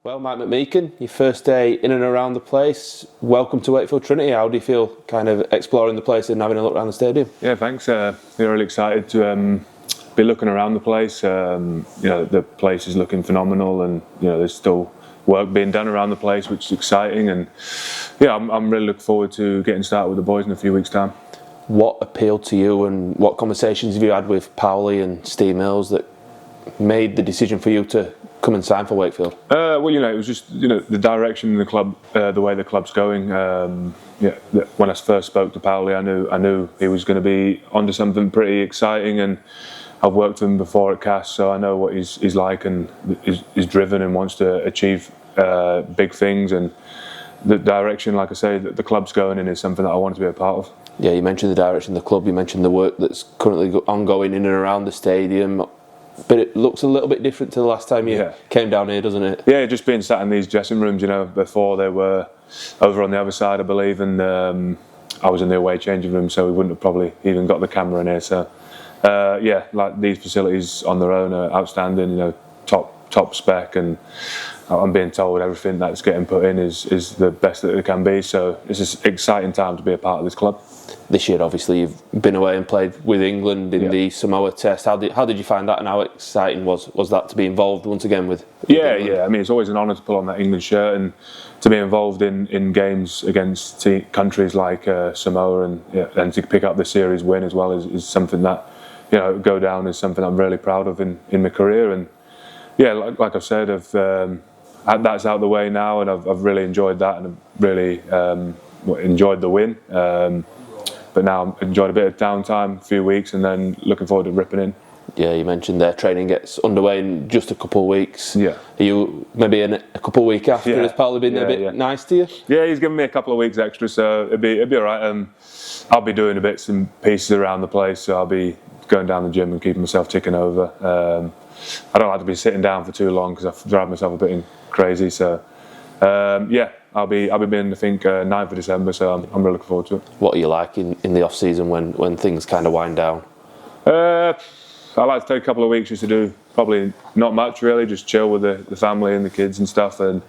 Well, Mike McMeeken, your first day in and around the place. Welcome to Wakefield Trinity. How do you feel kind of exploring the place and having a look around the stadium? Yeah, thanks. We're really excited to be looking around the place. The place is looking phenomenal, and there's still work being done around the place, which is exciting. And I'm really looking forward to getting started with the boys in a few weeks' time. What appealed to you, and what conversations have you had with Powley and Steve Mills that made the decision for you to come and sign for Wakefield? It was just the direction the club, the way the club's going. When I first spoke to Powley, I knew he was going to be onto something pretty exciting, and I've worked with him before at Cass, so I know what he's like, and is driven and wants to achieve big things. And the direction, like I say, that the club's going in is something that I want to be a part of. Yeah, you mentioned the direction of the club. You mentioned the work that's currently ongoing in and around the stadium. But it looks a little bit different to the last time you came down here, doesn't it? Yeah, just being sat in these dressing rooms, before they were over on the other side, I believe, and I was in the away changing room, so we wouldn't have probably even got the camera in here. So, like these facilities on their own are outstanding, top spec, and I'm being told everything that's getting put in is the best that it can be. So it's an exciting time to be a part of this club. This year, obviously, you've been away and played with England in the Samoa Test. How did you find that, and how exciting was that to be involved once again with England? Yeah. I mean, it's always an honour to pull on that England shirt and to be involved in games against countries like Samoa, and to pick up the series win as well is something that go down as something I'm really proud of in my career. And like I've said, that's out of the way now, and I've really enjoyed that, and I've really enjoyed the win. But now I've enjoyed a bit of downtime, a few weeks, and then looking forward to ripping in. Yeah, you mentioned their training gets underway in just a couple of weeks. Yeah. Are you maybe in a couple of weeks after? Has Powley been a bit nice to you? Yeah, he's given me a couple of weeks extra, so it'd be all right. I'll be doing the bits and pieces around the place, so I'll be going down the gym and keeping myself ticking over. I don't like to be sitting down for too long because I drive myself a bit crazy. So I'll be in, I think, 9th of December, so I'm really looking forward to it. What are you like in the off season when things kind of wind down? I like to take a couple of weeks just to do probably not much really, just chill with the family and the kids and stuff. And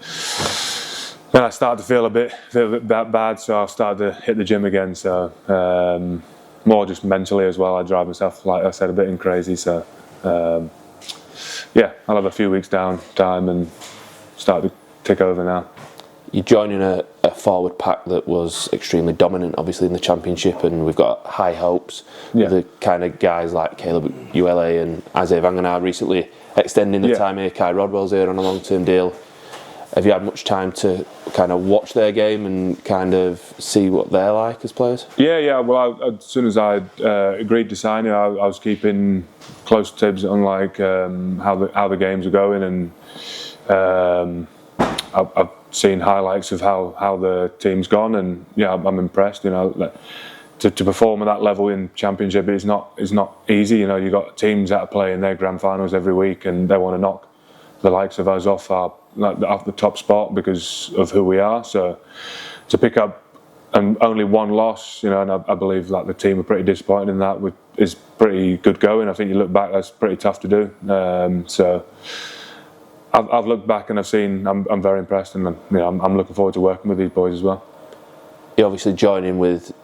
then I started to feel a bit bad, so I've started to hit the gym again. So more just mentally as well. I drive myself, like I said, a bit crazy. So I'll have a few weeks downtime and start to tick over now. You're joining a forward pack that was extremely dominant, obviously, in the Championship, and we've got high hopes with the kind of guys like Caleb ULA and Isaiah Vangenaar recently extending the time here. Kai Rodwell's here on a long-term deal. Have you had much time to kind of watch their game and kind of see what they're like as players? Yeah. Well, as soon as I agreed to sign I was keeping close tabs on how the games are going, and I've seen highlights of how the team's gone, and I'm impressed. To perform at that level in Championship is not easy. You've got teams that are playing their grand finals every week, and they want to knock the likes of us off the top spot because of who we are. So to pick up only one loss, and I believe that the team are pretty disappointed in that, is pretty good going. I think you look back, that's pretty tough to do. So I've looked back and I've seen I'm very impressed, and I'm looking forward to working with these boys as well. You're obviously joining with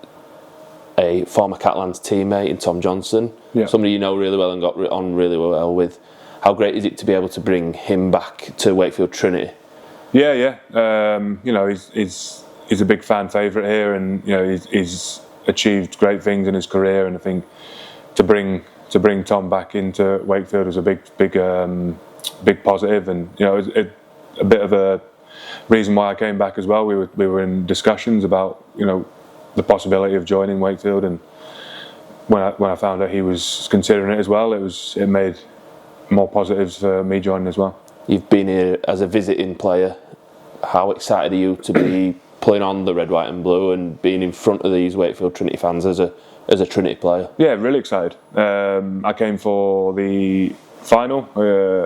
a former Catalans teammate in Tom Johnson, somebody you know really well and got on really well with. How great is it to be able to bring him back to Wakefield Trinity? Yeah. He's a big fan favourite here, and he's achieved great things in his career, and I think to bring Tom back into Wakefield was a big positive, and it a bit of a reason why I came back as well. We were in discussions about the possibility of joining Wakefield, and when I found out he was considering it as well, it made more positives for me joining as well. You've been here as a visiting player. How excited are you to be playing on the red, white and blue and being in front of these Wakefield Trinity fans as a Trinity player? Yeah, really excited. I came for the final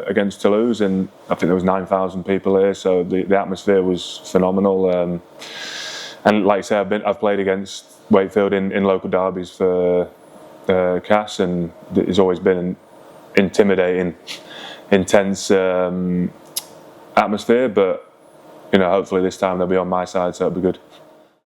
against Toulouse, and I think there was 9,000 people here, so the atmosphere was phenomenal. And like I say, I've played against Wakefield in local derbies for Cass, and it's always been an intimidating, intense atmosphere, but hopefully this time they'll be on my side, so it'll be good.